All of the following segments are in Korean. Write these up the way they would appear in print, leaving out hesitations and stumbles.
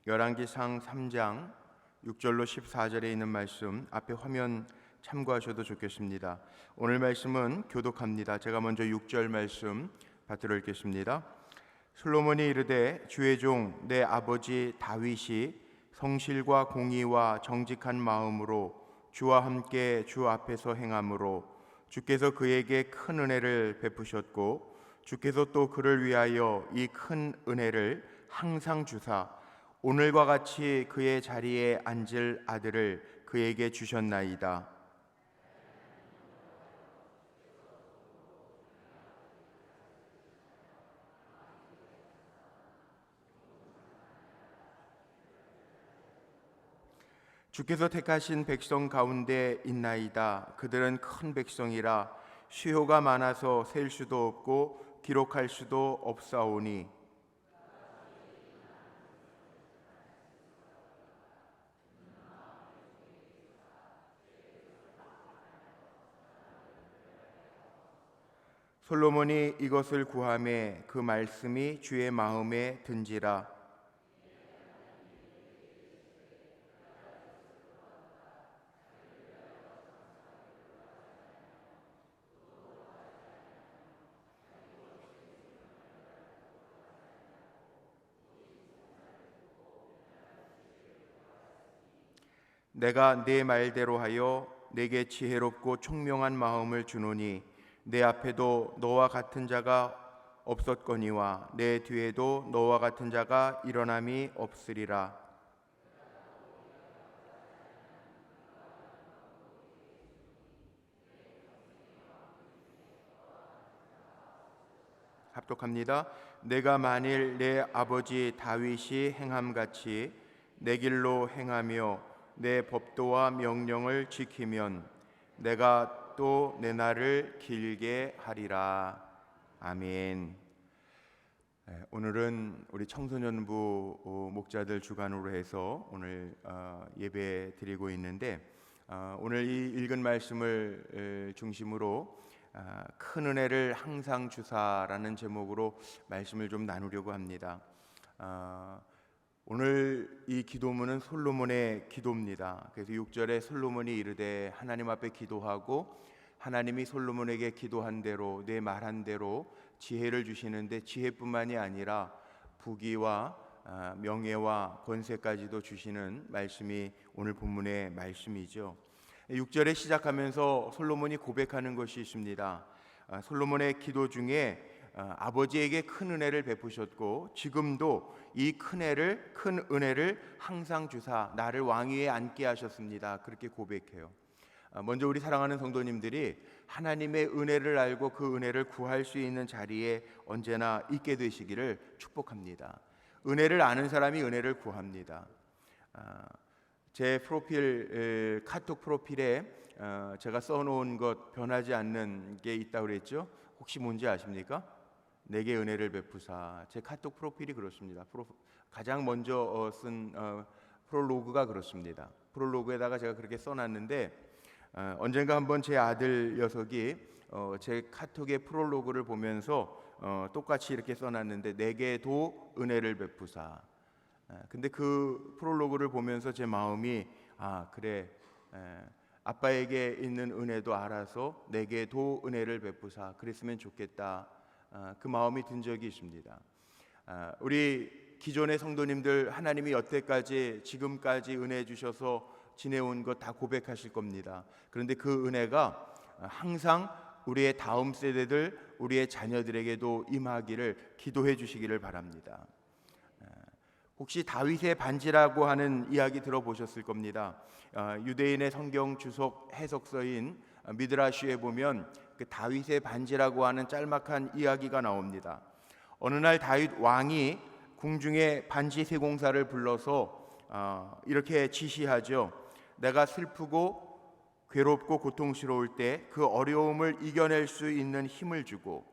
열왕기상 3장 6절로 14절에 있는 말씀 앞에 화면 참고하셔도 좋겠습니다. 오늘 말씀은 교독합니다. 제가 먼저 6절 말씀 받들어 읽겠습니다. 솔로몬이 이르되 주의 종 내 아버지 다윗이 성실과 공의와 정직한 마음으로 주와 함께 주 앞에서 행함으로 주께서 그에게 큰 은혜를 베푸셨고 주께서 또 그를 위하여 이 큰 은혜를 항상 주사 오늘과 같이 그의 자리에 앉을 아들을 그에게 주셨나이다. 주께서 택하신 백성 가운데 있나이다. 그들은 큰 백성이라 수요가 많아서 셀 수도 없고 기록할 수도 없사오니 솔로몬이 이것을 구하매 그 말씀이 주의 마음에 든지라. 내가 네 말대로 하여 내게 지혜롭고 총명한 마음을 주노니 내 앞에도 너와 같은 자가 없었거니와 내 뒤에도 너와 같은 자가 일어남이 없으리라. 합독합니다. 내가 만일 내 아버지 다윗이 행함같이 내 길로 행하며 내 법도와 명령을 지키면 내가 또 내 날을 길게 하리라. 아멘. 오늘은 우리 청소년부 목자들 주관으로 해서 오늘 예배 드리고 있는데 오늘 이 읽은 말씀을 중심으로 큰 은혜를 항상 주사라는 제목으로 말씀을 좀 나누려고 합니다. 오늘 이 기도문은 솔로몬의 기도입니다. 그래서 6절에 솔로몬이 이르되 하나님 앞에 기도하고 하나님이 솔로몬에게 기도한 대로 내 말한 대로 지혜를 주시는데 지혜뿐만이 아니라 부귀와 명예와 권세까지도 주시는 말씀이 오늘 본문의 말씀이죠. 6절에 시작하면서 솔로몬이 고백하는 것이 있습니다. 솔로몬의 기도 중에 아버지에게 큰 은혜를 베푸셨고 지금도 이 큰 은혜를 항상 주사 나를 왕위에 앉게 하셨습니다. 그렇게 고백해요. 먼저 우리 사랑하는 성도님들이 하나님의 은혜를 알고 그 은혜를 구할 수 있는 자리에 언제나 있게 되시기를 축복합니다. 은혜를 아는 사람이 은혜를 구합니다. 제 프로필 카톡 프로필에 제가 써놓은 것 변하지 않는 게 있다고 그랬죠. 혹시 뭔지 아십니까? 내게 은혜를 베푸사. 제 카톡 프로필이 그렇습니다. 가장 먼저 쓴 프롤로그가 그렇습니다. 프롤로그에다가 제가 그렇게 써놨는데 언젠가 한번 제 아들 녀석이 제 카톡의 프롤로그를 보면서 똑같이 이렇게 써놨는데 내게도 은혜를 베푸사. 근데 그 프롤로그를 보면서 제 마음이 그래 아빠에게 있는 은혜도 알아서 내게도 은혜를 베푸사 그랬으면 좋겠다. 그 마음이 든 적이 있습니다. 우리 기존의 성도님들 하나님이 여태까지 지금까지 은혜 주셔서 지내온 것 다 고백하실 겁니다. 그런데 그 은혜가 항상 우리의 다음 세대들 우리의 자녀들에게도 임하기를 기도해 주시기를 바랍니다. 혹시 다윗의 반지라고 하는 이야기 들어보셨을 겁니다. 유대인의 성경 주석 해석서인 미드라시에 보면 그 다윗의 반지라고 하는 짤막한 이야기가 나옵니다. 어느 날 다윗 왕이 궁중에 반지 세공사를 불러서 이렇게 지시하죠. 내가 슬프고 괴롭고 고통스러울 때 그 어려움을 이겨낼 수 있는 힘을 주고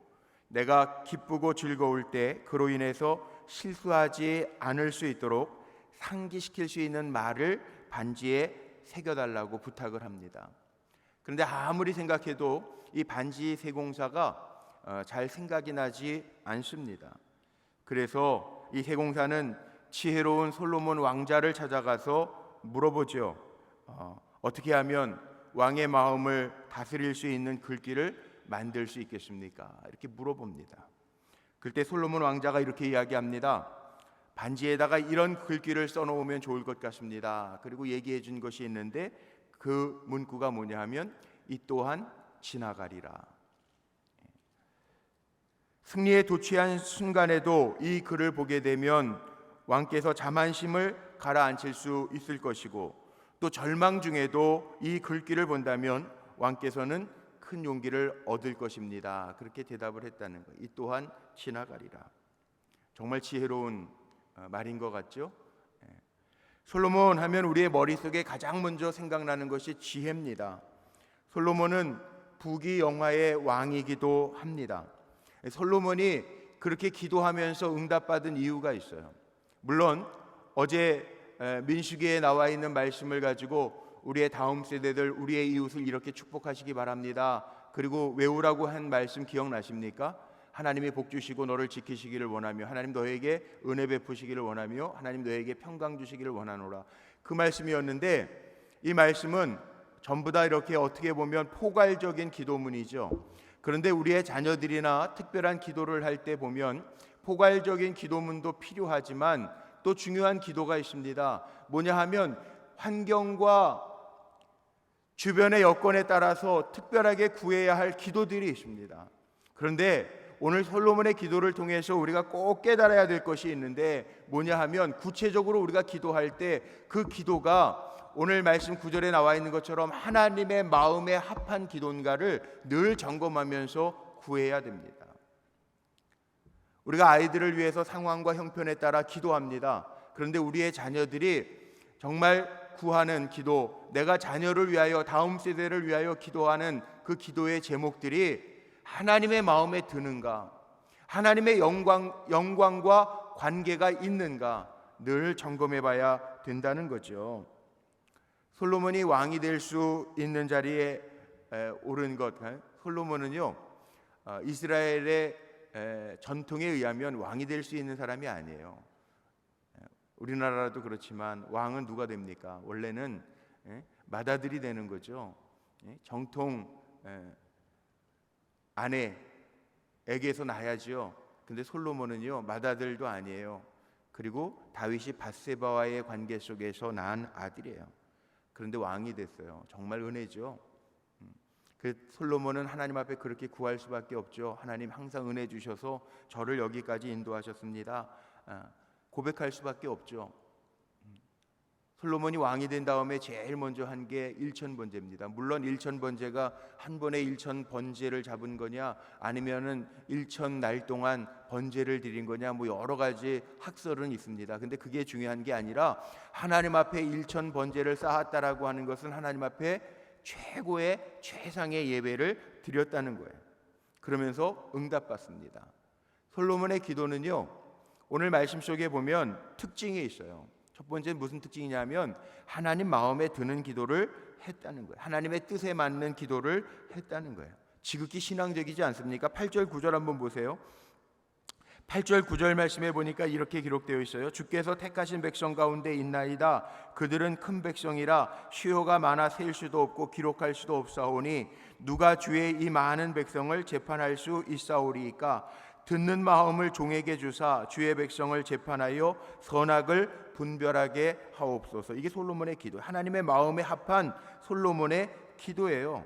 내가 기쁘고 즐거울 때 그로 인해서 실수하지 않을 수 있도록 상기시킬 수 있는 말을 반지에 새겨달라고 부탁을 합니다. 그런데 아무리 생각해도 이 반지 세공사가 잘 생각이 나지 않습니다. 그래서 이 세공사는 지혜로운 솔로몬 왕자를 찾아가서 물어보죠. 어떻게 하면 왕의 마음을 다스릴 수 있는 글귀를 만들 수 있겠습니까? 이렇게 물어봅니다. 그때 솔로몬 왕자가 이렇게 이야기합니다. 반지에다가 이런 글귀를 써놓으면 좋을 것 같습니다. 그리고 얘기해 준 것이 있는데 그 문구가 뭐냐 하면 이 또한 지나가리라. 승리에 도취한 순간에도 이 글을 보게 되면 왕께서 자만심을 가라앉힐 수 있을 것이고, 또 절망 중에도 이 글귀를 본다면 왕께서는 큰 용기를 얻을 것입니다. 그렇게 대답을 했다는 거예요. 이 또한 지나가리라. 정말 지혜로운 말인 것 같죠? 솔로몬 하면 우리의 머릿속에 가장 먼저 생각나는 것이 지혜입니다. 솔로몬은 부귀영화의 왕이기도 합니다. 솔로몬이 그렇게 기도하면서 응답받은 이유가 있어요. 물론 어제 민수기에 나와 있는 말씀을 가지고 우리의 다음 세대들, 우리의 이웃을 이렇게 축복하시기 바랍니다. 그리고 외우라고 한 말씀 기억나십니까? 하나님이 복 주시고 너를 지키시기를 원하며, 하나님 너에게 은혜 베푸시기를 원하며, 하나님 너에게 평강 주시기를 원하노라. 그 말씀이었는데 이 말씀은 전부 다 이렇게 어떻게 보면 포괄적인 기도문이죠. 그런데 우리의 자녀들이나 특별한 기도를 할 때 보면 포괄적인 기도문도 필요하지만 또 중요한 기도가 있습니다. 뭐냐 하면 환경과 주변의 여건에 따라서 특별하게 구해야 할 기도들이 있습니다. 그런데 오늘 솔로몬의 기도를 통해서 우리가 꼭 깨달아야 될 것이 있는데 뭐냐 하면 구체적으로 우리가 기도할 때 그 기도가 오늘 말씀 9절에 나와 있는 것처럼 하나님의 마음에 합한 기도인가를 늘 점검하면서 구해야 됩니다. 우리가 아이들을 위해서 상황과 형편에 따라 기도합니다. 그런데 우리의 자녀들이 정말 구하는 기도, 내가 자녀를 위하여, 다음 세대를 위하여 기도하는 그 기도의 제목들이 하나님의 마음에 드는가, 하나님의 영광과 관계가 있는가 늘 점검해 봐야 된다는 거죠. 솔로몬이 왕이 될 수 있는 자리에 오른 것, 솔로몬은요 이스라엘의 전통에 의하면 왕이 될 수 있는 사람이 아니에요. 우리나라도 그렇지만 왕은 누가 됩니까? 원래는 맏아들이 되는 거죠. 정통 아내에게서 나야죠. 근데 솔로몬은요 맏아들도 아니에요. 그리고 다윗이 밧세바와의 관계 속에서 낳은 아들이에요. 그런데 왕이 됐어요. 정말 은혜죠. 그 솔로몬은 하나님 앞에 그렇게 구할 수밖에 없죠. 하나님 항상 은혜 주셔서 저를 여기까지 인도하셨습니다. 고백할 수밖에 없죠. 솔로몬이 왕이 된 다음에 제일 먼저 한 게 일천번제입니다. 물론 일천번제가 한 번에 일천번제를 잡은 거냐, 아니면은 일천날 동안 번제를 드린 거냐, 뭐 여러 가지 학설은 있습니다. 근데 그게 중요한 게 아니라 하나님 앞에 일천번제를 쌓았다라고 하는 것은 하나님 앞에 최고의 최상의 예배를 드렸다는 거예요. 그러면서 응답받습니다. 솔로몬의 기도는요 오늘 말씀 속에 보면 특징이 있어요. 첫 번째는 무슨 특징이냐면 하나님 마음에 드는 기도를 했다는 거예요. 하나님의 뜻에 맞는 기도를 했다는 거예요. 지극히 신앙적이지 않습니까? 8절 9절 한번 보세요. 8절 9절 말씀에 보니까 이렇게 기록되어 있어요. 주께서 택하신 백성 가운데 있나이다. 그들은 큰 백성이라 수요가 많아 셀 수도 없고 기록할 수도 없사오니 누가 주의 이 많은 백성을 재판할 수 있사오리이까. 듣는 마음을 종에게 주사 주의 백성을 재판하여 선악을 분별하게 하옵소서. 이게 솔로몬의 기도, 하나님의 마음에 합한 솔로몬의 기도예요.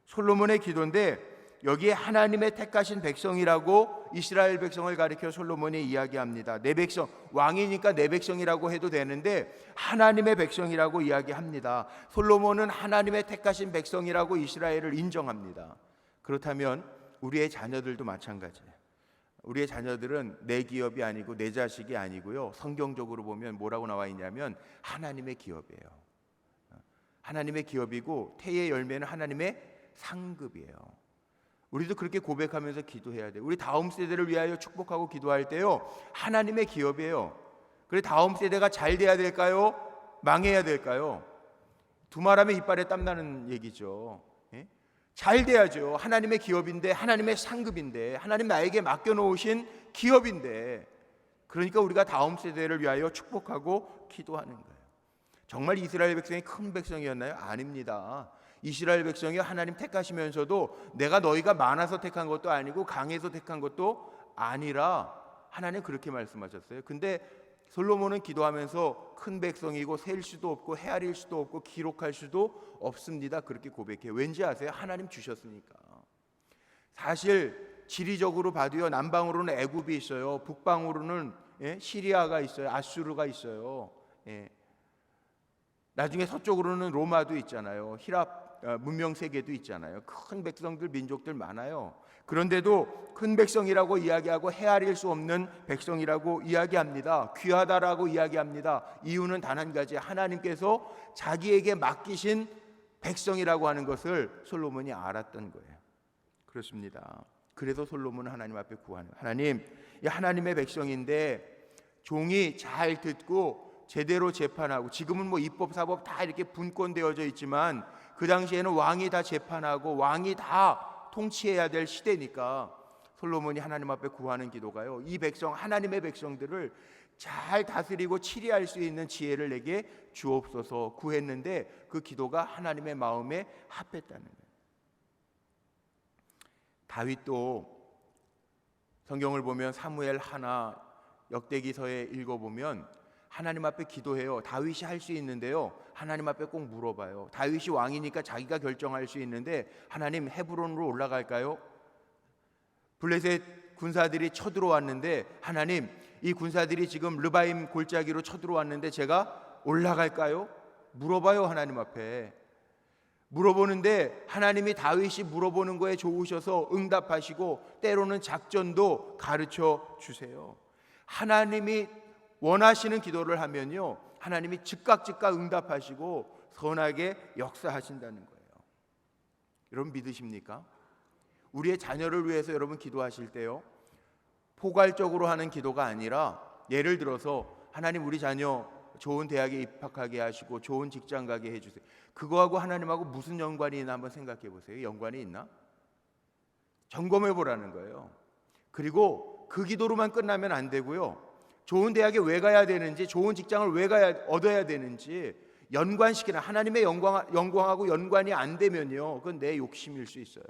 솔로몬의 기도인데 여기에 하나님의 택하신 백성이라고 이스라엘 백성을 가리켜 솔로몬이 이야기합니다. 내 백성, 왕이니까 내 백성이라고 해도 되는데 하나님의 백성이라고 이야기합니다. 솔로몬은 하나님의 택하신 백성이라고 이스라엘을 인정합니다. 그렇다면 우리의 자녀들도 마찬가지예요. 우리의 자녀들은 내 기업이 아니고 내 자식이 아니고요. 성경적으로 보면 뭐라고 나와 있냐면 하나님의 기업이에요. 하나님의 기업이고 태의 열매는 하나님의 상급이에요. 우리도 그렇게 고백하면서 기도해야 돼요. 우리 다음 세대를 위하여 축복하고 기도할 때요 하나님의 기업이에요. 그래 다음 세대가 잘 돼야 될까요? 망해야 될까요? 두말하면 이빨에 땀나는 얘기죠. 잘 돼야죠. 하나님의 기업인데, 하나님의 상급인데, 하나님 나에게 맡겨놓으신 기업인데 그러니까 우리가 다음 세대를 위하여 축복하고 기도하는 거예요. 정말 이스라엘 백성이 큰 백성이었나요? 아닙니다. 이스라엘 백성이 하나님 택하시면서도 내가 너희가 많아서 택한 것도 아니고 강해서 택한 것도 아니라 하나님 그렇게 말씀하셨어요. 근데 솔로몬은 기도하면서 큰 백성이고 셀 수도 없고 헤아릴 수도 없고 기록할 수도 없습니다. 그렇게 고백해요. 왠지 아세요? 하나님 주셨으니까. 사실 지리적으로 봐도요, 남방으로는 애굽이 있어요. 북방으로는 시리아가 있어요. 아수르가 있어요. 나중에 서쪽으로는 로마도 있잖아요. 히랍 문명 세계도 있잖아요. 큰 백성들, 민족들 많아요. 그런데도 큰 백성이라고 이야기하고 헤아릴 수 없는 백성이라고 이야기합니다. 귀하다라고 이야기합니다. 이유는 단 한 가지, 하나님께서 자기에게 맡기신 백성이라고 하는 것을 솔로몬이 알았던 거예요. 그렇습니다. 그래서 솔로몬은 하나님 앞에 구하는, 하나님, 이 하나님의 백성인데 종이 잘 듣고 제대로 재판하고, 지금은 뭐 입법 사법 다 이렇게 분권되어져 있지만 그 당시에는 왕이 다 재판하고 왕이 다 통치해야 될 시대니까 솔로몬이 하나님 앞에 구하는 기도가요, 이 백성, 하나님의 백성들을 잘 다스리고 치리할 수 있는 지혜를 내게 주옵소서 구했는데 그 기도가 하나님의 마음에 합했다는 거예요. 다윗도 성경을 보면 사무엘 하나, 역대기서에 읽어보면 하나님 앞에 기도해요. 다윗이 할 수 있는데요, 하나님 앞에 꼭 물어봐요. 다윗이 왕이니까 자기가 결정할 수 있는데, 하나님 헤브론으로 올라갈까요? 블레셋 군사들이 쳐들어왔는데, 하나님 이 군사들이 지금 르바임 골짜기로 쳐들어왔는데 제가 올라갈까요? 물어봐요. 하나님 앞에 물어보는데 하나님이 다윗이 물어보는 거에 좋으셔서 응답하시고 때로는 작전도 가르쳐 주세요. 하나님이 원하시는 기도를 하면요, 하나님이 즉각 응답하시고 선하게 역사하신다는 거예요. 여러분 믿으십니까? 우리의 자녀를 위해서 여러분 기도하실 때요, 포괄적으로 하는 기도가 아니라, 예를 들어서 하나님 우리 자녀 좋은 대학에 입학하게 하시고 좋은 직장 가게 해주세요. 그거하고 하나님하고 무슨 연관이 있나 한번 생각해 보세요. 연관이 있나? 점검해 보라는 거예요. 그리고 그 기도로만 끝나면 안 되고요, 좋은 대학에 왜 가야 되는지, 좋은 직장을 왜 얻어야 되는지 연관시키는, 하나님의 영광하고 연관이 안 되면요, 그건 내 욕심일 수 있어요.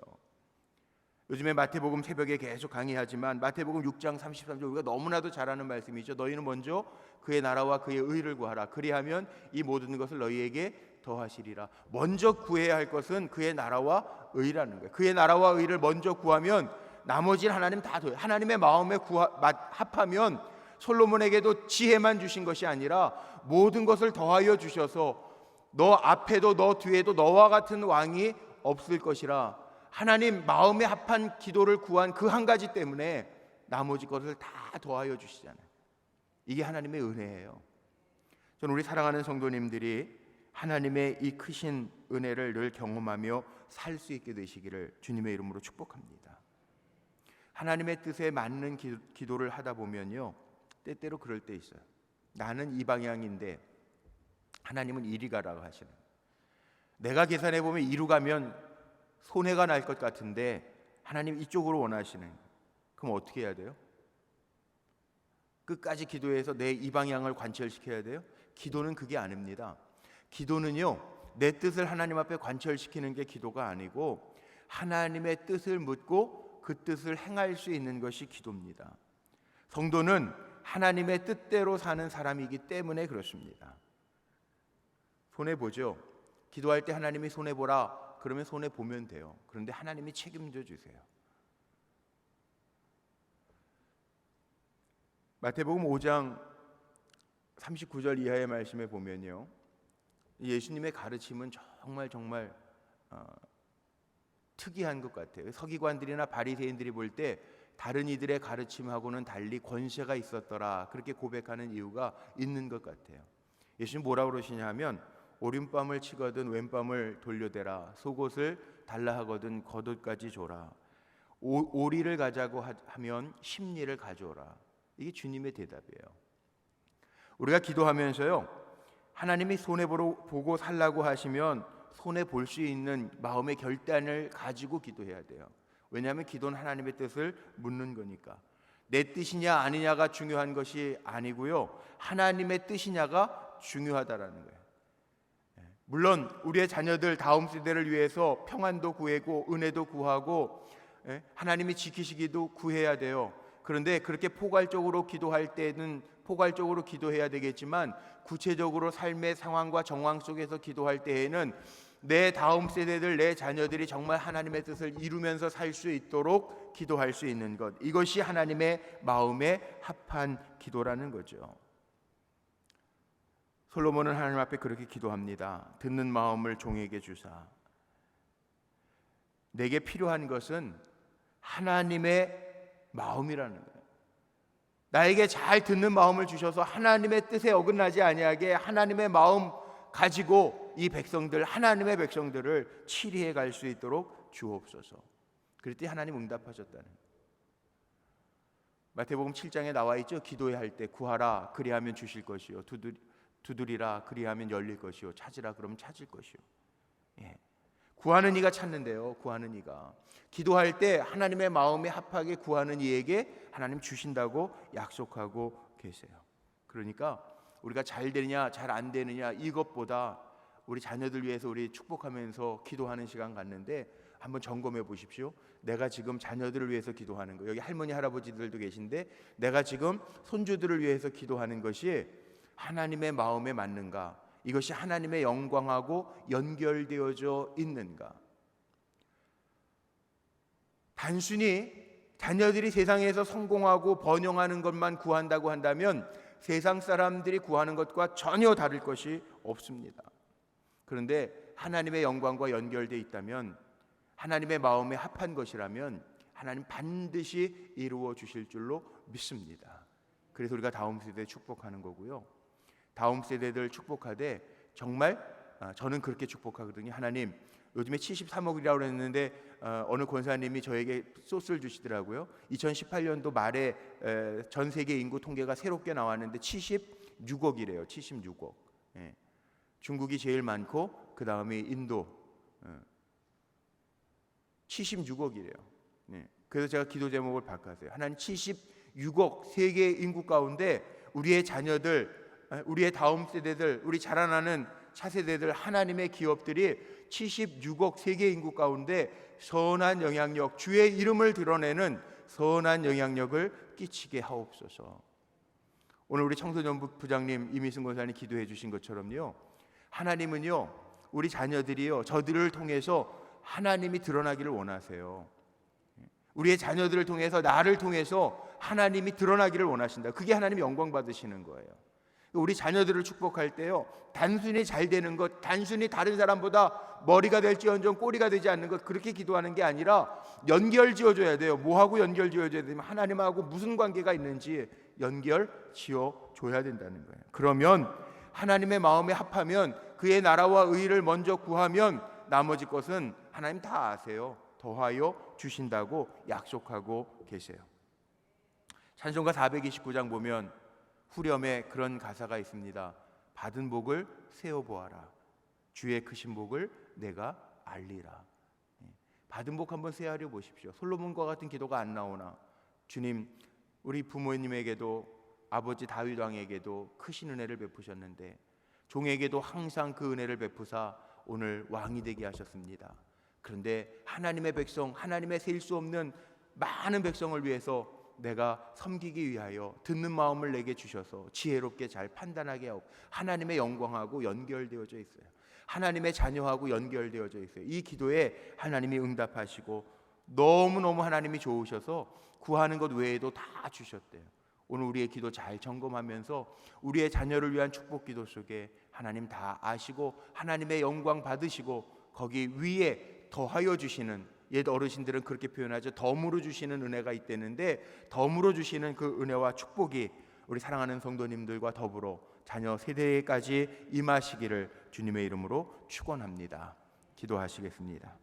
요즘에 마태복음 새벽에 계속 강의하지만 마태복음 6장 33절 우리가 너무나도 잘 아는 말씀이죠. 너희는 먼저 그의 나라와 그의 의를 구하라. 그리하면 이 모든 것을 너희에게 더하시리라. 먼저 구해야 할 것은 그의 나라와 의라는 거예요. 그의 나라와 의를 먼저 구하면 나머지는 하나님 다 더해요. 하나님의 마음에 합하면 솔로몬에게도 지혜만 주신 것이 아니라 모든 것을 더하여 주셔서 너 앞에도 너 뒤에도 너와 같은 왕이 없을 것이라. 하나님 마음에 합한 기도를 구한 그 한 가지 때문에 나머지 것을 다 더하여 주시잖아요. 이게 하나님의 은혜예요. 저는 우리 사랑하는 성도님들이 하나님의 이 크신 은혜를 늘 경험하며 살 수 있게 되시기를 주님의 이름으로 축복합니다. 하나님의 뜻에 맞는 기도를 하다 보면요, 때때로 그럴 때 있어요. 나는 이 방향인데 하나님은 이리 가라고 하시는, 내가 계산해 보면 이루 가면 손해가 날 것 같은데 하나님 이쪽으로 원하시는, 그럼 어떻게 해야 돼요? 끝까지 기도해서 내 이 방향을 관철시켜야 돼요? 기도는 그게 아닙니다. 기도는요, 내 뜻을 하나님 앞에 관철시키는 게 기도가 아니고 하나님의 뜻을 묻고 그 뜻을 행할 수 있는 것이 기도입니다. 성도는 하나님의 뜻대로 사는 사람이기 때문에 그렇습니다. 손해보죠. 기도할 때 하나님이 손해보라 그러면 손해보면 돼요. 그런데 하나님이 책임져 주세요. 마태복음 5장 39절 이하의 말씀에 보면요, 예수님의 가르침은 정말 특이한 것 같아요. 서기관들이나 바리새인들이 볼 때 다른 이들의 가르침하고는 달리 권세가 있었더라, 그렇게 고백하는 이유가 있는 것 같아요. 예수님 뭐라고 그러시냐 하면, 오른밤을 치거든 왼밤을 돌려대라, 속옷을 달라 하거든 겉옷까지 줘라, 오리를 가자고 하면 십리를 가져오라. 이게 주님의 대답이에요. 우리가 기도하면서요, 하나님이 손해보고 살라고 하시면 손해볼 수 있는 마음의 결단을 가지고 기도해야 돼요. 왜냐하면 기도는 하나님의 뜻을 묻는 거니까. 내 뜻이냐 아니냐가 중요한 것이 아니고요, 하나님의 뜻이냐가 중요하다라는 거예요. 물론 우리의 자녀들 다음 세대를 위해서 평안도 구하고 은혜도 구하고 하나님이 지키시기도 구해야 돼요. 그런데 그렇게 포괄적으로 기도할 때는 포괄적으로 기도해야 되겠지만, 구체적으로 삶의 상황과 정황 속에서 기도할 때에는 내 다음 세대들, 내 자녀들이 정말 하나님의 뜻을 이루면서 살 수 있도록 기도할 수 있는 것, 이것이 하나님의 마음에 합한 기도라는 거죠. 솔로몬은 하나님 앞에 그렇게 기도합니다. 듣는 마음을 종에게 주사. 내게 필요한 것은 하나님의 마음이라는 거예요. 나에게 잘 듣는 마음을 주셔서 하나님의 뜻에 어긋나지 아니하게 하나님의 마음 가지고 이 백성들, 하나님의 백성들을 치리해 갈 수 있도록 주옵소서. 그랬더니 하나님 응답하셨다는 거예요. 마태복음 7장에 나와 있죠. 기도할 때 구하라 그리하면 주실 것이요, 두드리라 그리하면 열릴 것이요, 찾으라 그러면 찾을 것이요. 구하는 이가 찾는데요. 구하는 이가 기도할 때 하나님의 마음에 합하게 구하는 이에게 하나님 주신다고 약속하고 계세요. 그러니까 우리가 잘 되느냐 잘 안 되느냐 이것보다 우리 자녀들 위해서 우리 축복하면서 기도하는 시간 갖는데 한번 점검해 보십시오. 내가 지금 자녀들을 위해서 기도하는 거, 여기 할머니 할아버지들도 계신데 내가 지금 손주들을 위해서 기도하는 것이 하나님의 마음에 맞는가? 이것이 하나님의 영광하고 연결되어져 있는가? 단순히 자녀들이 세상에서 성공하고 번영하는 것만 구한다고 한다면 세상 사람들이 구하는 것과 전혀 다를 것이 없습니다. 그런데 하나님의 영광과 연결되어 있다면, 하나님의 마음에 합한 것이라면 하나님 반드시 이루어 주실 줄로 믿습니다. 그래서 우리가 다음 세대에 축복하는 거고요, 다음 세대들 축복하되 정말 저는 그렇게 축복하거든요. 하나님, 요즘에 73억이라고 그랬는데 어느 권사님이 저에게 소스를 주시더라고요. 2018년도 말에 전 세계 인구 통계가 새롭게 나왔는데 76억이래요. 76억. 중국이 제일 많고 그 다음에 인도 76억이래요. 그래서 제가 기도 제목을 바꿨어요. 하나님, 76억 세계 인구 가운데 우리의 자녀들, 우리의 다음 세대들, 우리 자라나는 차세대들, 하나님의 기업들이 76억 세계 인구 가운데 선한 영향력, 주의 이름을 드러내는 선한 영향력을 끼치게 하옵소서. 오늘 우리 청소년부 부장님 이미승 권사님 기도해 주신 것처럼요, 하나님은요 우리 자녀들이요 저들을 통해서 하나님이 드러나기를 원하세요. 우리의 자녀들을 통해서, 나를 통해서 하나님이 드러나기를 원하신다. 그게 하나님 영광 받으시는 거예요. 우리 자녀들을 축복할 때요, 단순히 잘 되는 것, 단순히 다른 사람보다 머리가 될지언정 꼬리가 되지 않는 것, 그렇게 기도하는 게 아니라 연결 지어줘야 돼요. 뭐하고 연결 지어줘야 되면 하나님하고 무슨 관계가 있는지 연결 지어줘야 된다는 거예요. 그러면 하나님의 마음에 합하면, 그의 나라와 의를 먼저 구하면 나머지 것은 하나님 다 아세요. 더하여 주신다고 약속하고 계세요. 찬송가 429장 보면 후렴에 그런 가사가 있습니다. 받은 복을 세어보아라, 주의 크신 복을 내가 알리라. 받은 복 한번 세어려 보십시오. 솔로몬과 같은 기도가 안 나오나? 주님, 우리 부모님에게도 아버지 다윗 왕에게도 크신 은혜를 베푸셨는데 종에게도 항상 그 은혜를 베푸사 오늘 왕이 되게 하셨습니다. 그런데 하나님의 백성, 하나님의 셀 수 없는 많은 백성을 위해서 내가 섬기기 위하여 듣는 마음을 내게 주셔서 지혜롭게 잘 판단하게 하고, 하나님의 영광하고 연결되어져 있어요. 하나님의 자녀하고 연결되어져 있어요. 이 기도에 하나님이 응답하시고 너무너무 하나님이 좋으셔서 구하는 것 외에도 다 주셨대요. 오늘 우리의 기도 잘 점검하면서 우리의 자녀를 위한 축복 기도 속에 하나님 다 아시고 하나님의 영광 받으시고 거기 위에 더하여 주시는, 옛 어르신들은 그렇게 표현하죠. 덤으로 주시는 은혜가 있다는데 덤으로 주시는 그 은혜와 축복이 우리 사랑하는 성도님들과 더불어 자녀 세대까지 임하시기를 주님의 이름으로 축원합니다. 기도하시겠습니다.